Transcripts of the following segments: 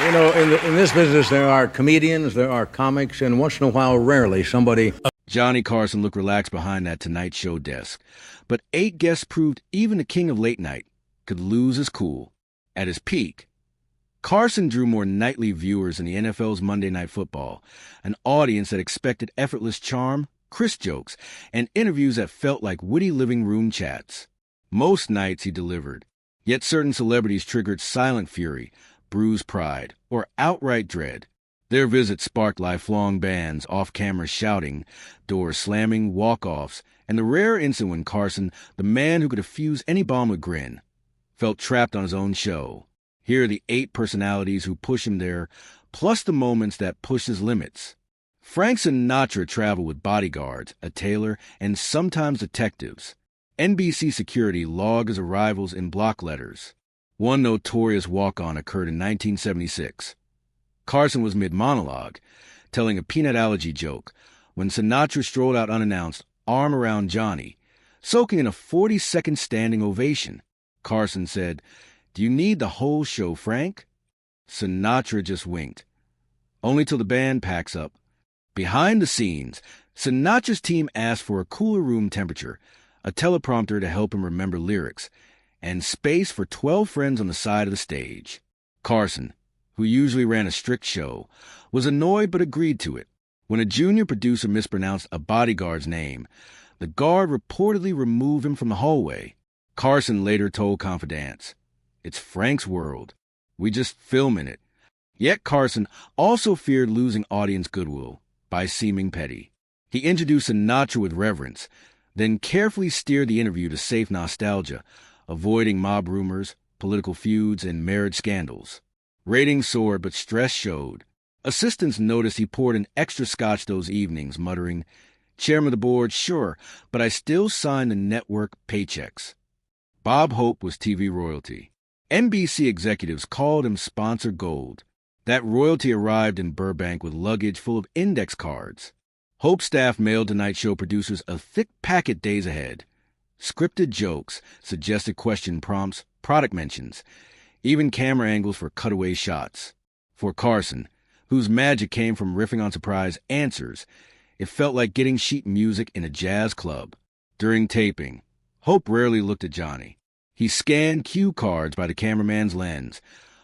You know, in this business, there are comedians, there are comics, and once in a while, rarely, somebody... Johnny Carson looked relaxed behind that Tonight Show desk, but 8 guests proved even the king of late night could lose his cool. At his peak, Carson drew more nightly viewers than the NFL's Monday Night Football, an audience that expected effortless charm, crisp jokes, and interviews that felt like witty living room chats. Most nights he delivered, yet certain celebrities triggered silent fury, bruised pride, or outright dread. Their visits sparked lifelong bans, off-camera shouting, doors slamming, walk-offs, and the rare instant when Carson, the man who could defuse any bomb with grin, felt trapped on his own show. Here are the 8 personalities who push him there, plus the moments that push his limits. Frank Sinatra traveled with bodyguards, a tailor, and sometimes detectives. NBC security logged his arrivals in block letters. One notorious walk-on occurred in 1976. Carson was mid-monologue, telling a peanut allergy joke, when Sinatra strolled out unannounced, arm around Johnny, soaking in a 40-second standing ovation. Carson said, "Do you need the whole show, Frank?" Sinatra just winked. Only till the band packs up. Behind the scenes, Sinatra's team asked for a cooler room temperature, a teleprompter to help him remember lyrics, and space for 12 friends on the side of the stage. Carson, who usually ran a strict show, was annoyed but agreed to it. When a junior producer mispronounced a bodyguard's name, the guard reportedly removed him from the hallway. Carson later told Confidants, "It's Frank's world. We just film in it." Yet Carson also feared losing audience goodwill by seeming petty. He introduced Sinatra with reverence, then carefully steered the interview to safe nostalgia, avoiding mob rumors, political feuds, and marriage scandals. Ratings soared, but stress showed. Assistants noticed he poured an extra scotch those evenings, muttering, "Chairman of the board, sure, but I still sign the network paychecks." Bob Hope was TV royalty. NBC executives called him Sponsor Gold. That royalty arrived in Burbank with luggage full of index cards. Hope staff mailed Tonight Show producers a thick packet days ahead. Scripted jokes, suggested question prompts, product mentions, even camera angles for cutaway shots. For Carson, whose magic came from riffing on surprise answers, it felt like getting sheet music in a jazz club. During taping, Hope rarely looked at Johnny. He scanned cue cards by the cameraman's lens,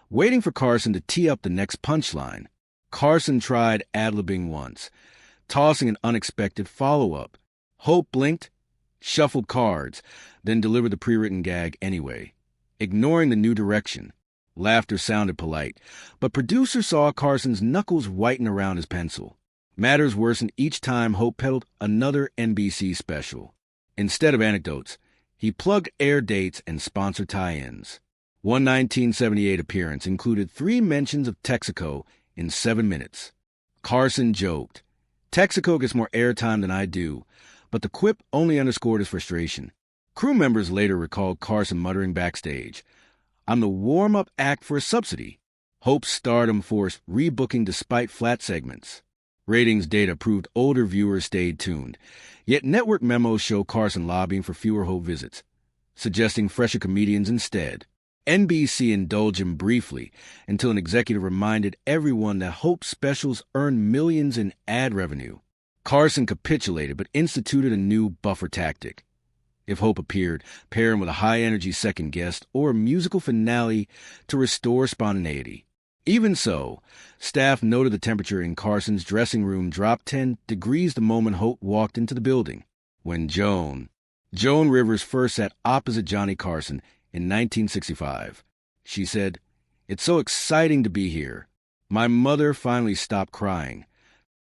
waiting for Carson to tee up the next punchline. Carson tried ad-libbing once, tossing an unexpected follow-up. Hope blinked, shuffled cards, then delivered the pre-written gag anyway, ignoring the new direction. Laughter sounded polite, but producers saw Carson's knuckles whiten around his pencil. Matters worsened each time Hope peddled another NBC special. Instead of anecdotes, he plugged air dates and sponsor tie-ins. One 1978 appearance included 3 mentions of Texaco in 7 minutes. Carson joked, "Texaco gets more airtime than I do," but the quip only underscored his frustration. Crew members later recalled Carson muttering backstage, "I'm the warm-up act for a subsidy." Hope's stardom forced rebooking despite flat segments. Ratings data proved older viewers stayed tuned, yet network memos show Carson lobbying for fewer Hope visits, suggesting fresher comedians instead. NBC indulged him briefly until an executive reminded everyone that Hope's specials earned millions in ad revenue. Carson capitulated but instituted a new buffer tactic. If Hope appeared, pair him with a high-energy second guest or a musical finale to restore spontaneity. Even so, staff noted the temperature in Carson's dressing room dropped 10 degrees the moment Hope walked into the building. When Joan Rivers first sat opposite Johnny Carson in 1965, she said, "It's so exciting to be here. My mother finally stopped crying."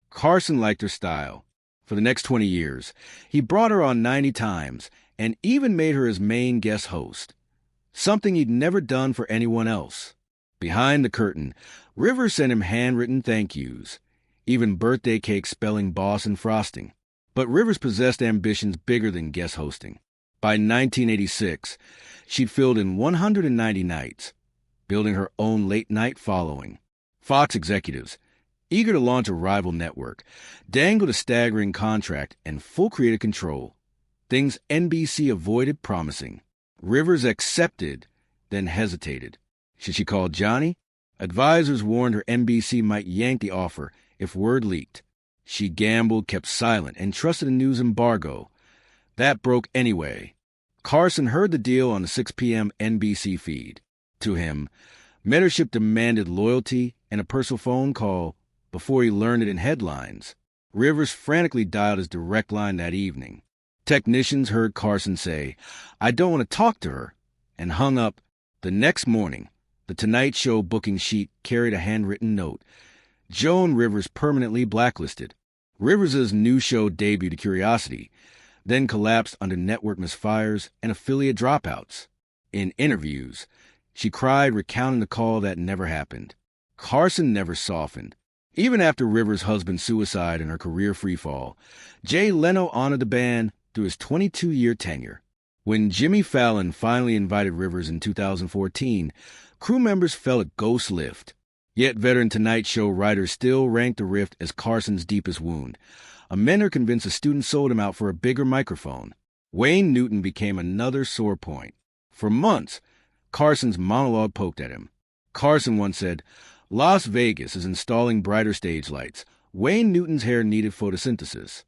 Carson liked her style. For the next 20 years, he brought her on 90 times and even made her his main guest host, something he'd never done for anyone else. Behind the curtain, Rivers sent him handwritten thank yous, even birthday cake spelling boss and frosting. But Rivers possessed ambitions bigger than guest hosting. By 1986, she'd filled in 190 nights, building her own late-night following. Fox executives, eager to launch a rival network, dangled a staggering contract and full creative control, things NBC avoided promising. Rivers accepted, then hesitated. Should she call Johnny? Advisors warned her NBC might yank the offer if word leaked. She gambled, kept silent, and trusted a news embargo. That broke anyway. Carson heard the deal on the 6 p.m. NBC feed. To him, mentorship demanded loyalty and a personal phone call before he learned it in headlines. Rivers frantically dialed his direct line that evening. Technicians heard Carson say, "I don't want to talk to her," and hung up. The next morning, the Tonight Show booking sheet carried a handwritten note. Joan Rivers permanently blacklisted. Rivers' new show debuted Curiosity, then collapsed under network misfires and affiliate dropouts. In interviews, she cried, recounting the call that never happened. Carson never softened. Even after Rivers' husband's suicide and her career freefall, Jay Leno honored the band through his 22-year tenure. When Jimmy Fallon finally invited Rivers in 2014, crew members felt a ghost lift. Yet veteran Tonight Show writers still ranked the rift as Carson's deepest wound. A mentor convinced a student sold him out for a bigger microphone. Wayne Newton became another sore point. For months, Carson's monologue poked at him. Carson once said, "Las Vegas is installing brighter stage lights. Wayne Newton's hair needed photosynthesis."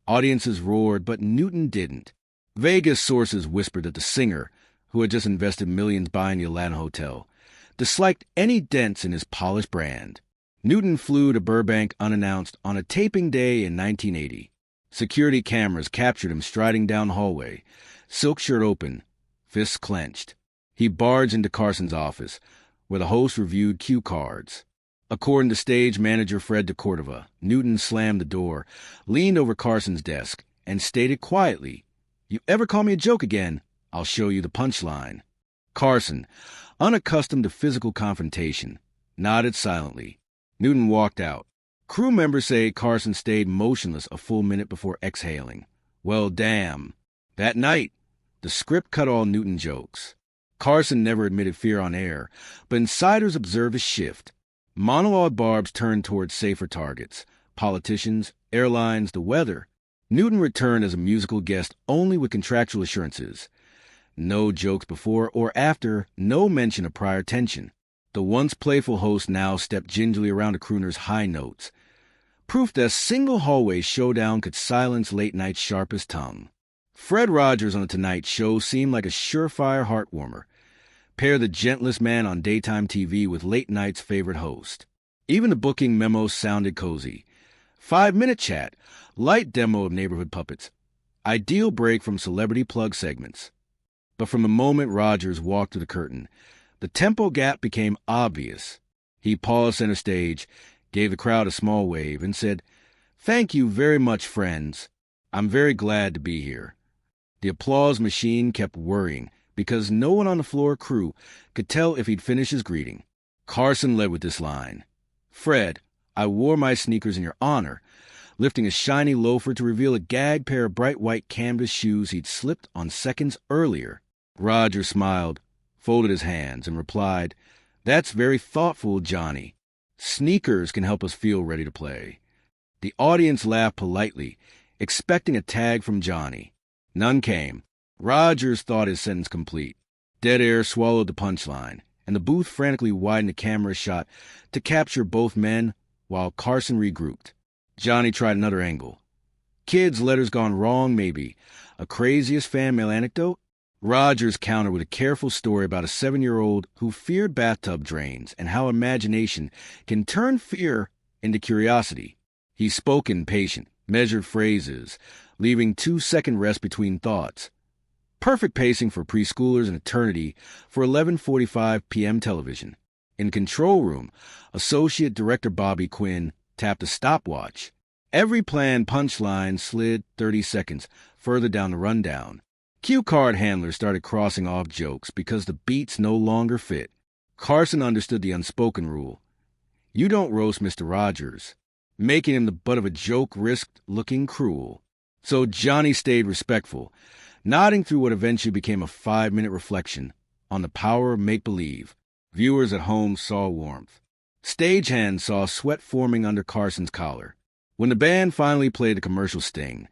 Audiences roared, but Newton didn't. Vegas sources whispered that the singer, who had just invested millions buying the Atlanta hotel, disliked any dents in his polished brand. Newton flew to Burbank unannounced on a taping day in 1980. Security cameras captured him striding down the hallway, silk shirt open, fists clenched. He barged into Carson's office, where the host reviewed cue cards. According to stage manager Fred DeCordova, Newton slammed the door, leaned over Carson's desk, and stated quietly, "You ever call me a joke again, I'll show you the punchline." Carson, unaccustomed to physical confrontation, nodded silently. Newton walked out. Crew members say Carson stayed motionless a full minute before exhaling. Well, damn. That night, the script cut all Newton jokes. Carson never admitted fear on air, but insiders observed a shift. Monologue barbs turned towards safer targets: politicians, airlines, the weather. Newton returned as a musical guest only with contractual assurances. No jokes before or after, no mention of prior tension. The once playful host now stepped gingerly around the crooner's high notes. Proof that a single hallway showdown could silence late-night's sharpest tongue. Fred Rogers on The Tonight Show seemed like a surefire heartwarmer. Pair the gentlest man on daytime TV with late night's favorite host. Even the booking memos sounded cozy. 5-minute chat, light demo of neighborhood puppets, ideal break from celebrity plug segments. But from the moment Rogers walked through the curtain, the tempo gap became obvious. He paused center stage, gave the crowd a small wave, and said, "Thank you very much, friends. I'm very glad to be here." The applause machine kept whirring, because no one on the floor crew could tell if he'd finished his greeting. Carson led with this line, "Fred, I wore my sneakers in your honor," lifting a shiny loafer to reveal a gagged pair of bright white canvas shoes he'd slipped on seconds earlier. Roger smiled, folded his hands, and replied, "That's very thoughtful, Johnny. Sneakers can help us feel ready to play." The audience laughed politely, expecting a tag from Johnny. None came. Rogers thought his sentence complete. Dead air swallowed the punchline, and the booth frantically widened the camera shot to capture both men while Carson regrouped. Johnny tried another angle. "Kids, letters gone wrong, maybe. A craziest fan mail anecdote?" Rogers countered with a careful story about a 7-year-old who feared bathtub drains and how imagination can turn fear into curiosity. He spoke in patient, measured phrases, leaving 2-second rest between thoughts. Perfect pacing for preschoolers and eternity for 11:45 p.m. television. In control room, Associate Director Bobby Quinn tapped a stopwatch. Every planned punchline slid 30 seconds further down the rundown. Cue card handlers started crossing off jokes because the beats no longer fit. Carson understood the unspoken rule. You don't roast Mr. Rogers. Making him the butt of a joke risked looking cruel. So Johnny stayed respectful, nodding through what eventually became a 5-minute reflection on the power of make-believe. Viewers at home saw warmth. Stagehands saw sweat forming under Carson's collar. When the band finally played the commercial sting,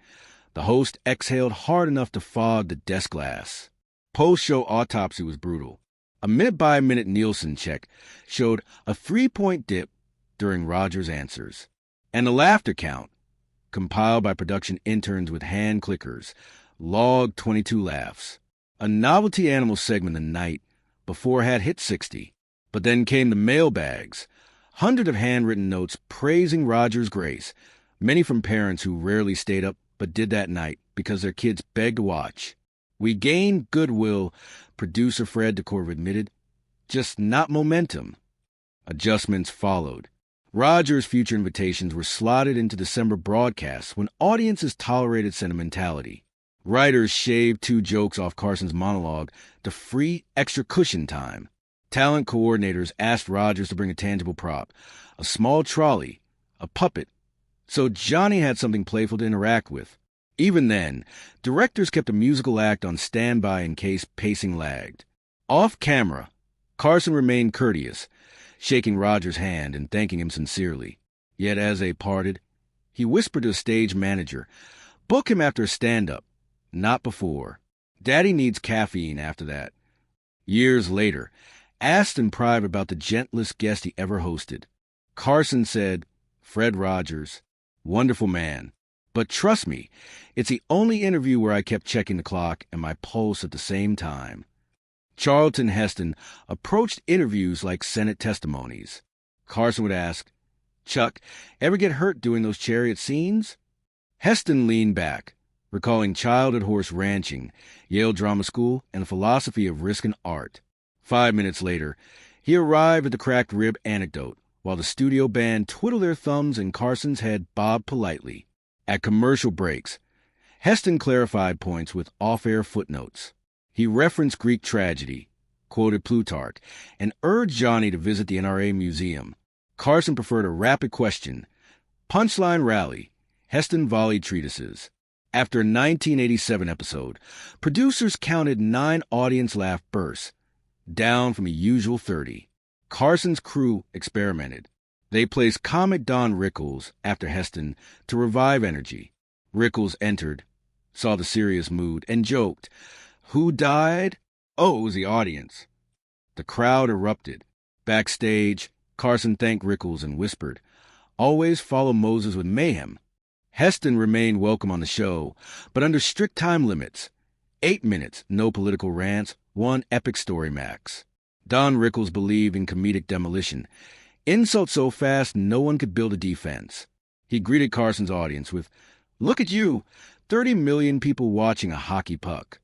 the host exhaled hard enough to fog the desk glass. Post-show autopsy was brutal. A minute-by-minute Nielsen check showed a 3-point dip during Rogers' answers. And the laughter count, compiled by production interns with hand clickers, logged 22 laughs. A novelty animal segment the night before had hit 60. But then came the mailbags, hundreds of handwritten notes praising Rogers' grace, many from parents who rarely stayed up but did that night because their kids begged to watch. We gained goodwill, producer Fred DeCorv admitted, just not momentum. Adjustments followed. Rogers' future invitations were slotted into December broadcasts when audiences tolerated sentimentality. Writers shaved 2 jokes off Carson's monologue to free extra cushion time. Talent coordinators asked Rogers to bring a tangible prop, a small trolley, a puppet, so Johnny had something playful to interact with. Even then, directors kept a musical act on standby in case pacing lagged. Off camera, Carson remained courteous, shaking Rogers' hand and thanking him sincerely. Yet as they parted, he whispered to a stage manager, "Book him after a stand-up, not before. Daddy needs caffeine after that." Years later, asked in private about the gentlest guest he ever hosted, Carson said, "Fred Rogers, wonderful man. But trust me, it's the only interview where I kept checking the clock and my pulse at the same time." Charlton Heston approached interviews like Senate testimonies. Carson would ask, "Chuck, ever get hurt doing those chariot scenes?" Heston leaned back, recalling childhood horse ranching, Yale Drama School, and the philosophy of risk and art. 5 minutes later, he arrived at the cracked rib anecdote, while the studio band twiddled their thumbs and Carson's head bobbed politely. At commercial breaks, Heston clarified points with off-air footnotes. He referenced Greek tragedy, quoted Plutarch, and urged Johnny to visit the NRA Museum. Carson preferred a rapid question. Punchline rally, Heston volleyed treatises. After a 1987 episode, producers counted 9 audience laugh bursts, down from a usual 30. Carson's crew experimented. They placed comic Don Rickles after Heston to revive energy. Rickles entered, saw the serious mood, and joked, "Who died? Oh, it was the audience." The crowd erupted. Backstage, Carson thanked Rickles and whispered, "Always follow Moses with mayhem." Heston remained welcome on the show, but under strict time limits. 8 minutes, no political rants, 1 epic story max. Don Rickles believed in comedic demolition. Insult so fast no one could build a defense. He greeted Carson's audience with, "Look at you, 30 million people watching a hockey puck."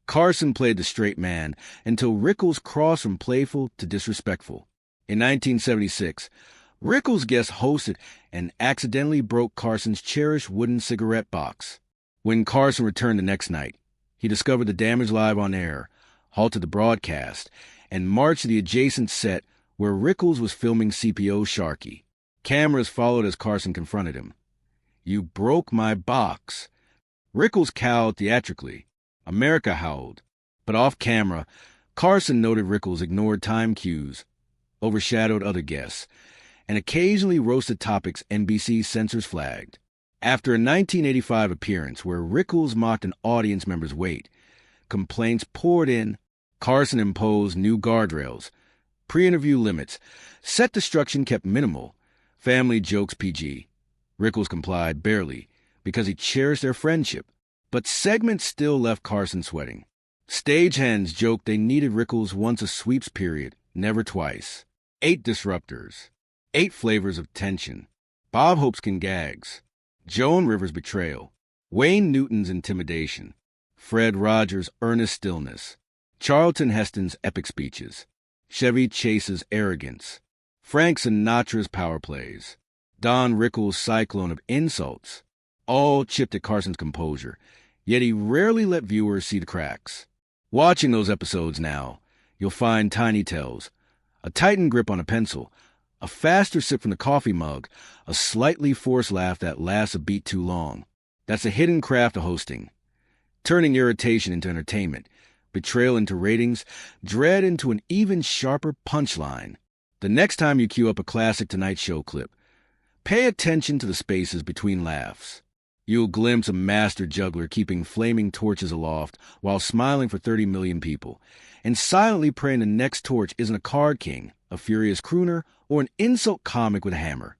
Carson played the straight man until Rickles crossed from playful to disrespectful. In 1976, Rickles guest hosted and accidentally broke Carson's cherished wooden cigarette box. When Carson returned the next night, he discovered the damage live on air, halted the broadcast, and marched to the adjacent set where Rickles was filming CPO Sharkey. Cameras followed as Carson confronted him. "You broke my box." Rickles cowed theatrically. America howled. But off camera, Carson noted Rickles ignored time cues, overshadowed other guests, and occasionally roasted topics NBC censors flagged. After a 1985 appearance where Rickles mocked an audience member's weight, complaints poured in. Carson imposed new guardrails, pre-interview limits, set destruction kept minimal, family jokes PG. Rickles complied barely because he cherished their friendship, but segments still left Carson sweating. Stagehands joked they needed Rickles once a sweeps period, never twice. 8 disruptors, 8 flavors of tension, Bob Hopeskin gags, Joan Rivers' betrayal, Wayne Newton's intimidation, Fred Rogers' earnest stillness, Charlton Heston's epic speeches, Chevy Chase's arrogance, Frank Sinatra's power plays, Don Rickles' cyclone of insults, all chipped at Carson's composure, yet he rarely let viewers see the cracks. Watching those episodes now, you'll find tiny tells, a tightened grip on a pencil, a faster sip from the coffee mug, a slightly forced laugh that lasts a beat too long. That's a hidden craft of hosting. Turning irritation into entertainment, betrayal into ratings, dread into an even sharper punchline. The next time you cue up a classic Tonight Show clip, pay attention to the spaces between laughs. You'll glimpse a master juggler keeping flaming torches aloft while smiling for 30 million people, and silently praying the next torch isn't a card king, a furious crooner, or an insult comic with a hammer.